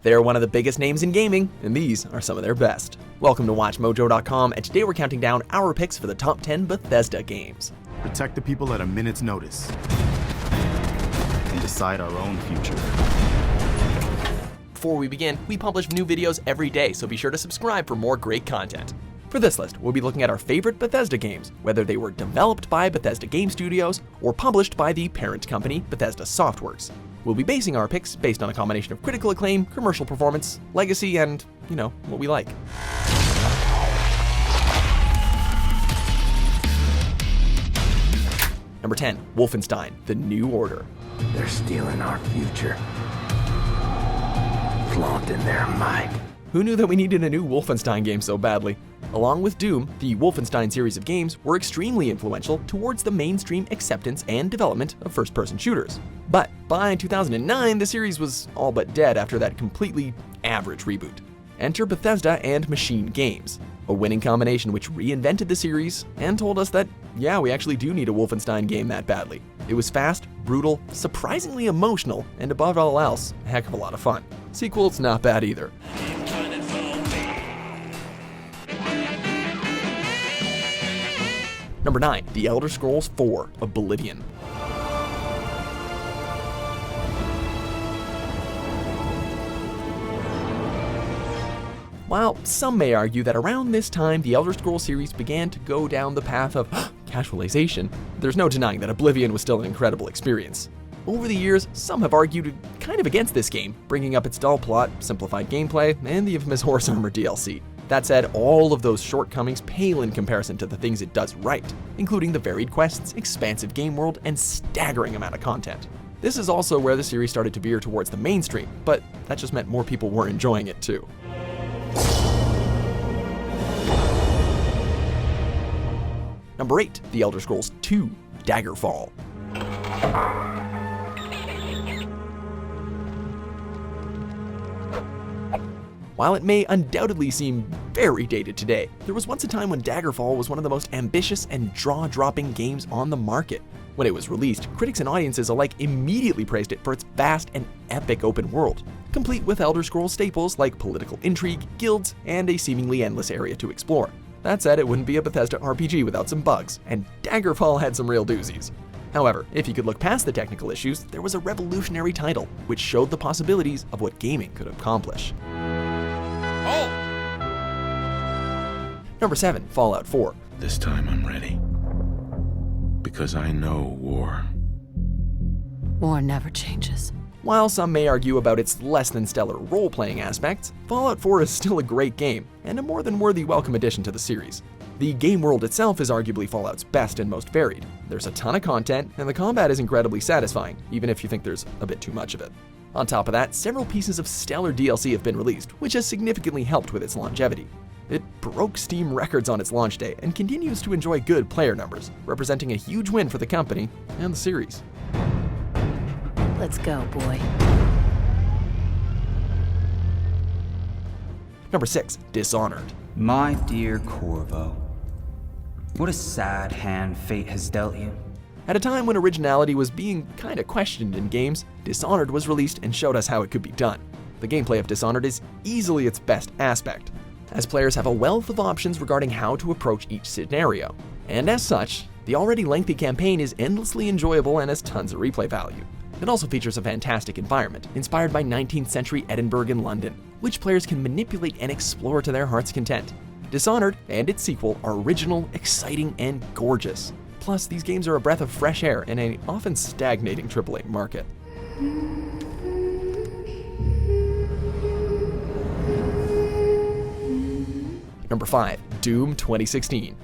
They're one of the biggest names in gaming, and these are some of their best. Welcome to WatchMojo.com, and today we're counting down our picks for the top 10 Bethesda games. Protect the people at a minute's notice and decide our own future. Before we begin, we publish new videos every day, so be sure to subscribe for more great content. For this list, we'll be looking at our favorite Bethesda games, whether they were developed by Bethesda Game Studios or published by the parent company, Bethesda Softworks. We'll be basing our picks based on a combination of critical acclaim, commercial performance, legacy, and, what we like. Number 10, Wolfenstein The New Order. They're stealing our future, flaunting their might. Who knew that we needed a new Wolfenstein game so badly? Along with Doom, the Wolfenstein series of games were extremely influential towards the mainstream acceptance and development of first-person shooters. But by 2009, the series was all but dead after that completely average reboot. Enter Bethesda and Machine Games, a winning combination which reinvented the series and told us that, yeah, we actually do need a Wolfenstein game that badly. It was fast, brutal, surprisingly emotional, and above all else, a heck of a lot of fun. Sequel's not bad either. Number 9, The Elder Scrolls IV: Oblivion. While some may argue that around this time the Elder Scrolls series began to go down the path of casualization, there's no denying that Oblivion was still an incredible experience. Over the years, some have argued kind of against this game, bringing up its dull plot, simplified gameplay, and the infamous Horse Armor DLC. That said, all of those shortcomings pale in comparison to the things it does right, including the varied quests, expansive game world, and staggering amount of content. This is also where the series started to veer towards the mainstream, but that just meant more people were enjoying it too. Number 8, The Elder Scrolls II: Daggerfall. While it may undoubtedly seem very dated today, there was once a time when Daggerfall was one of the most ambitious and jaw-dropping games on the market. When it was released, critics and audiences alike immediately praised it for its vast and epic open world, complete with Elder Scrolls staples like political intrigue, guilds, and a seemingly endless area to explore. That said, it wouldn't be a Bethesda RPG without some bugs, and Daggerfall had some real doozies. However, if you could look past the technical issues, there was a revolutionary title which showed the possibilities of what gaming could accomplish. Number 7, Fallout 4. This time I'm ready. Because I know war. War never changes. While some may argue about its less than stellar role-playing aspects, Fallout 4 is still a great game, and a more than worthy welcome addition to the series. The game world itself is arguably Fallout's best and most varied. There's a ton of content, and the combat is incredibly satisfying, even if you think there's a bit too much of it. On top of that, several pieces of stellar DLC have been released, which has significantly helped with its longevity. It broke Steam records on its launch day and continues to enjoy good player numbers, representing a huge win for the company and the series. Let's go, boy. Number 6, Dishonored. My dear Corvo, what a sad hand fate has dealt you. At a time when originality was being kinda questioned in games, Dishonored was released and showed us how it could be done. The gameplay of Dishonored is easily its best aspect, as players have a wealth of options regarding how to approach each scenario. And as such, the already lengthy campaign is endlessly enjoyable and has tons of replay value. It also features a fantastic environment, inspired by 19th century Edinburgh and London, which players can manipulate and explore to their heart's content. Dishonored and its sequel are original, exciting, and gorgeous. Plus, these games are a breath of fresh air in an often stagnating AAA market. Number 5, Doom 2016.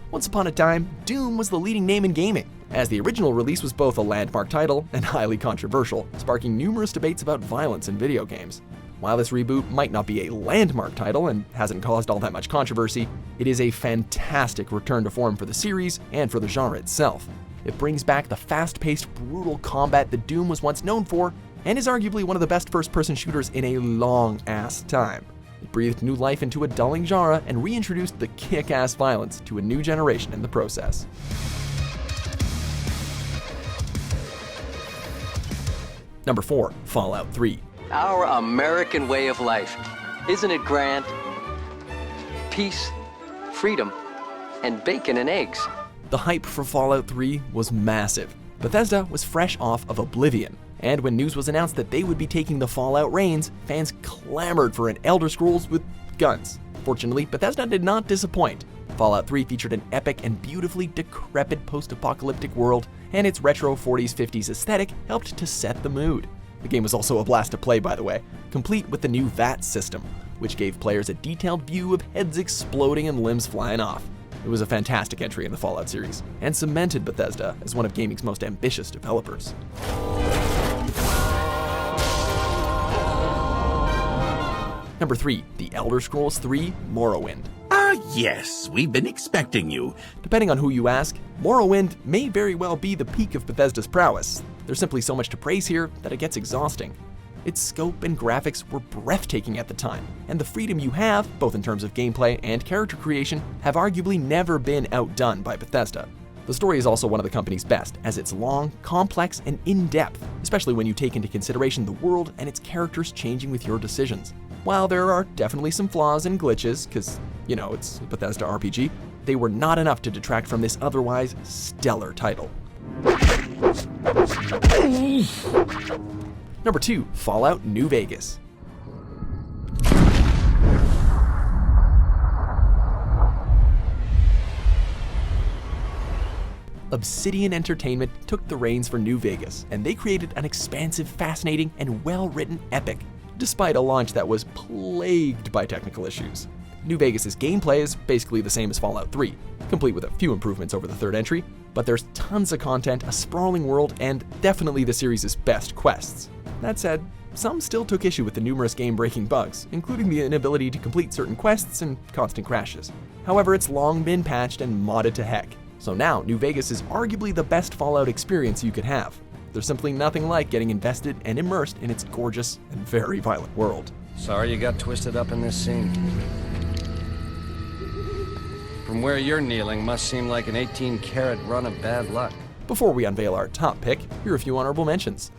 Once upon a time, Doom was the leading name in gaming, as the original release was both a landmark title and highly controversial, sparking numerous debates about violence in video games. While this reboot might not be a landmark title and hasn't caused all that much controversy, it is a fantastic return to form for the series and for the genre itself. It brings back the fast-paced, brutal combat that Doom was once known for, and is arguably one of the best first-person shooters in a long-ass time. It breathed new life into a dulling genre and reintroduced the kick-ass violence to a new generation in the process. Number 4, Fallout 3. Our American way of life. Isn't it grand? Peace, freedom, and bacon and eggs. The hype for Fallout 3 was massive. Bethesda was fresh off of Oblivion, and when news was announced that they would be taking the Fallout reins, fans clamored for an Elder Scrolls with guns. Fortunately, Bethesda did not disappoint. Fallout 3 featured an epic and beautifully decrepit post-apocalyptic world, and its retro 40s 50s aesthetic helped to set the mood. The game was also a blast to play, by the way, complete with the new VAT system, which gave players a detailed view of heads exploding and limbs flying off. It was a fantastic entry in the Fallout series, and cemented Bethesda as one of gaming's most ambitious developers. Number 3, The Elder Scrolls 3 Morrowind. Ah, yes, we've been expecting you. Depending on who you ask, Morrowind may very well be the peak of Bethesda's prowess. There's simply so much to praise here that it gets exhausting. Its scope and graphics were breathtaking at the time, and the freedom you have, both in terms of gameplay and character creation, have arguably never been outdone by Bethesda. The story is also one of the company's best, as it's long, complex, and in-depth, especially when you take into consideration the world and its characters changing with your decisions. While there are definitely some flaws and glitches, because, you know, it's a Bethesda RPG, they were not enough to detract from this otherwise stellar title. Number 2, Fallout New Vegas. Obsidian Entertainment took the reins for New Vegas, and they created an expansive, fascinating, and well-written epic, despite a launch that was plagued by technical issues. New Vegas' gameplay is basically the same as Fallout 3, complete with a few improvements over the third entry, but there's tons of content, a sprawling world, and definitely the series' best quests. That said, some still took issue with the numerous game-breaking bugs, including the inability to complete certain quests and constant crashes. However, it's long been patched and modded to heck, so now New Vegas is arguably the best Fallout experience you could have. There's simply nothing like getting invested and immersed in its gorgeous and very violent world. Sorry you got twisted up in this scene. From where you're kneeling must seem like an 18-carat run of bad luck. Before we unveil our top pick, here are a few honorable mentions.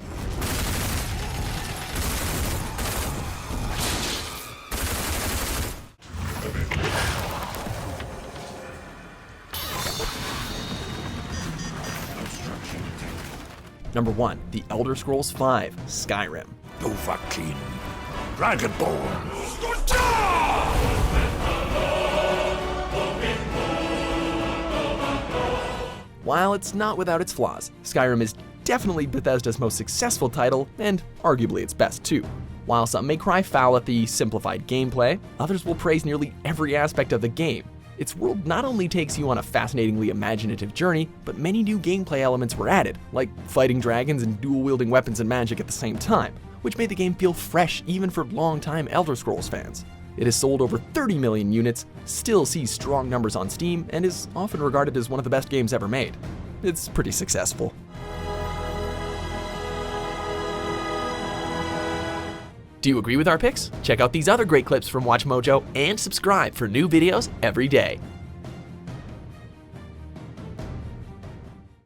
Number 1, The Elder Scrolls V Skyrim. Dovahkiin, Dragonborn. While it's not without its flaws, Skyrim is definitely Bethesda's most successful title, and arguably its best too. While some may cry foul at the simplified gameplay, others will praise nearly every aspect of the game. Its world not only takes you on a fascinatingly imaginative journey, but many new gameplay elements were added, like fighting dragons and dual-wielding weapons and magic at the same time, which made the game feel fresh even for long-time Elder Scrolls fans. It has sold over 30 million units, still sees strong numbers on Steam, and is often regarded as one of the best games ever made. It's pretty successful. Do you agree with our picks? Check out these other great clips from WatchMojo and subscribe for new videos every day.